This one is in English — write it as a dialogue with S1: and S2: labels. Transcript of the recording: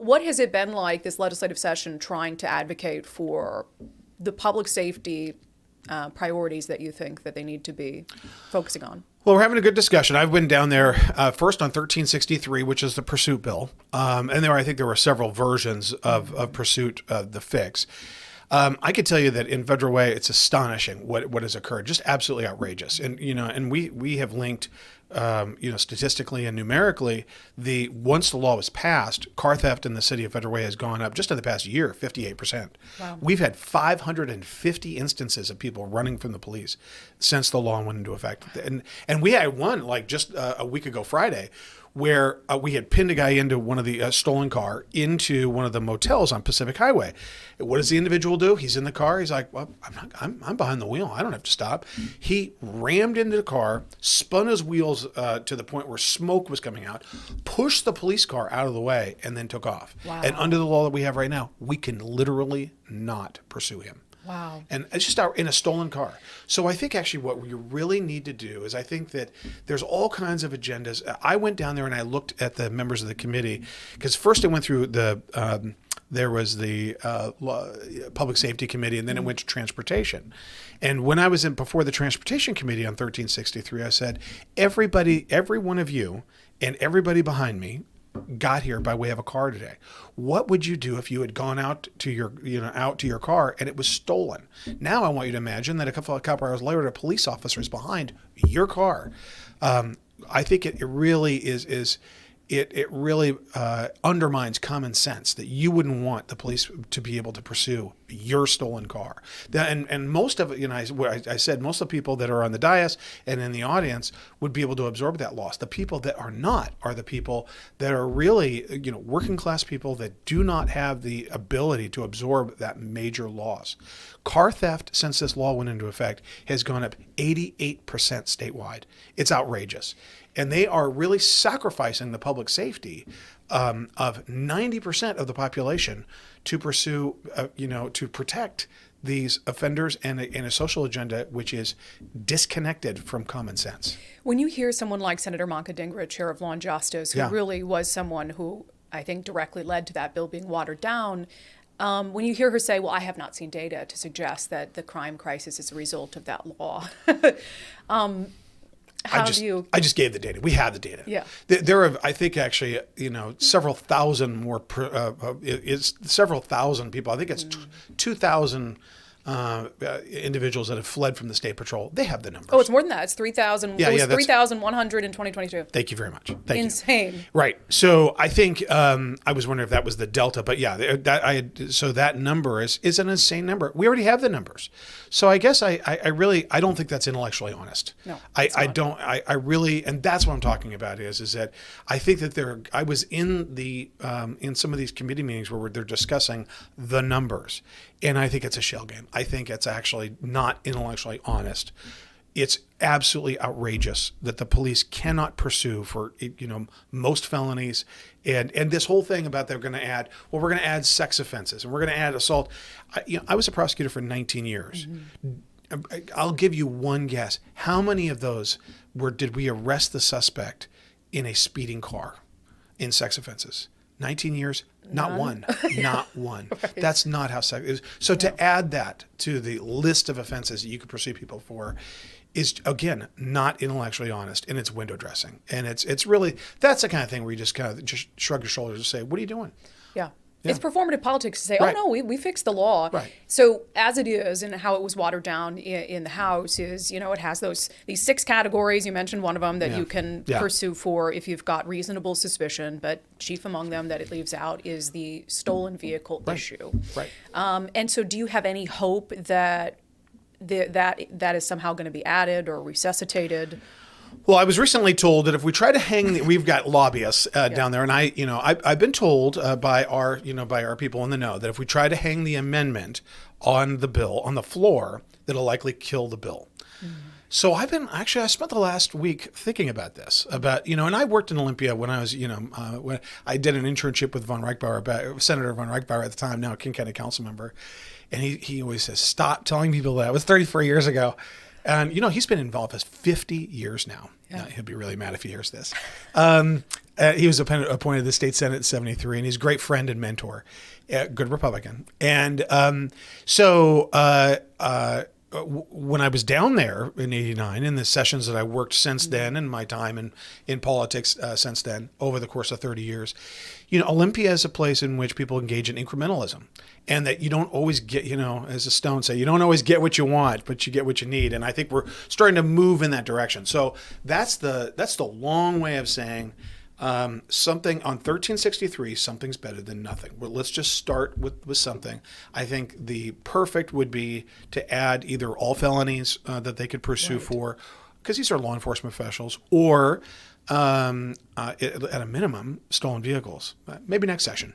S1: what has it been like this legislative session trying to advocate for the public safety priorities that you think that they need to be focusing on?
S2: Well, we're having a good discussion. I've been down there first on 1363, which is the pursuit bill. And I think there were several versions of pursuit of the fix. I could tell you that in Federal Way, it's astonishing what has occurred. Just absolutely outrageous. And, and we have linked, statistically and numerically, once the law was passed, car theft in the city of Federal Way has gone up just in the past year, 58%.
S1: Wow.
S2: We've had 550 instances of people running from the police since the law went into effect. And we had one like just a week ago Friday, where we had pinned a guy into one of the stolen car into one of the motels on Pacific Highway. What does the individual do? He's in the car. He's like, well, I'm behind the wheel. I don't have to stop. He rammed into the car, spun his wheels to the point where smoke was coming out, pushed the police car out of the way, and then took off.
S1: Wow.
S2: And under the law that we have right now, we can literally not pursue him.
S1: Wow.
S2: And it's just in a stolen car. So I think actually what we really need to do is I think that there's all kinds of agendas. I went down there and I looked at the members of the committee because first it went through there was the Public Safety Committee, and then it went to Transportation. And when I was before the Transportation Committee on 1363, I said, every one of you and everybody behind me got here by way of a car today. What would you do if you had gone out to your car and it was stolen? Now I want you to imagine that a couple hours later, a police officer is behind your car. I think it really is. It really undermines common sense that you wouldn't want the police to be able to pursue your stolen car. And most of it, I said most of the people that are on the dais and in the audience would be able to absorb that loss. The people that are not are the people that are really, working class people that do not have the ability to absorb that major loss. Car theft, since this law went into effect, has gone up 88% statewide. It's outrageous. And they are really sacrificing the public safety of 90% of the population to pursue, to protect these offenders and a social agenda which is disconnected from common sense.
S1: When you hear someone like Senator Manka Dhingra, Chair of Law and Justice, who really was someone who I think directly led to that bill being watered down, when you hear her say, well, I have not seen data to suggest that the crime crisis is a result of that law. I
S2: just gave the data. We have the data.
S1: Yeah.
S2: There are, I think, actually, several thousand more. It's several thousand people. I think it's 2,000 individuals that have fled from the state patrol. They have the numbers.
S1: Oh, it's more than that. It's 3,000.
S2: Yeah,
S1: it was 3,100 in 2022.
S2: Thank you very much. Thank
S1: Insane.
S2: you. Right. So I think I was wondering if that was the delta, but yeah, that number is an insane number. We already have the numbers. So I guess I don't think that's intellectually honest.
S1: No,
S2: I really, and that's what I'm talking about is that I think that I was in in some of these committee meetings where they're discussing the numbers, and I think it's a shell game. I think it's actually not intellectually honest. It's absolutely outrageous that the police cannot pursue for, most felonies. And this whole thing about we're going to add sex offenses and we're going to add assault. I was a prosecutor for 19 years. Mm-hmm. I'll give you one guess. How many of those did we arrest the suspect in a speeding car in sex offenses? 19 years, not one, not one. Right. That's not how sex is. So to add that to the list of offenses that you could pursue people for is, again, not intellectually honest, and it's window dressing. And it's really, that's the kind of thing where you just kind of just shrug your shoulders and say, what are you doing?
S1: Yeah. It's performative politics to say,
S2: right.
S1: oh, no, we fixed the law.
S2: Right.
S1: So as it is and how it was watered down in the House is, it has these 6 categories. You mentioned one of them that you can pursue for if you've got reasonable suspicion. But chief among them that it leaves out is the stolen vehicle issue.
S2: Right.
S1: And so do you have any hope that that is somehow going to be added or resuscitated?
S2: Well, I was recently told that if we try to we've got lobbyists down there, and I've been told by our people in the know that if we try to hang the amendment on the bill on the floor, that'll likely kill the bill. Mm-hmm. So I spent the last week thinking about this, and I worked in Olympia when I was, when I did an internship with Senator Von Reichbauer at the time, now a King County council member, and he always says, stop telling people that. It was 34 years ago. And, he's been involved for 50 years now. He'll be really mad if he hears this. He was appointed to the state senate in 73, and he's a great friend and mentor, good Republican. And when I was down there in 89, in the sessions that I worked since then, and my time in politics since then, over the course of 30 years, Olympia is a place in which people engage in incrementalism, and that you don't always get, as a Stone say, you don't always get what you want, but you get what you need. And I think we're starting to move in that direction. So that's the long way of saying something on 1363, something's better than nothing. Well, let's just start with something. I think the perfect would be to add either all felonies that they could pursue for, because these are law enforcement officials, or at a minimum, stolen vehicles. Maybe next session.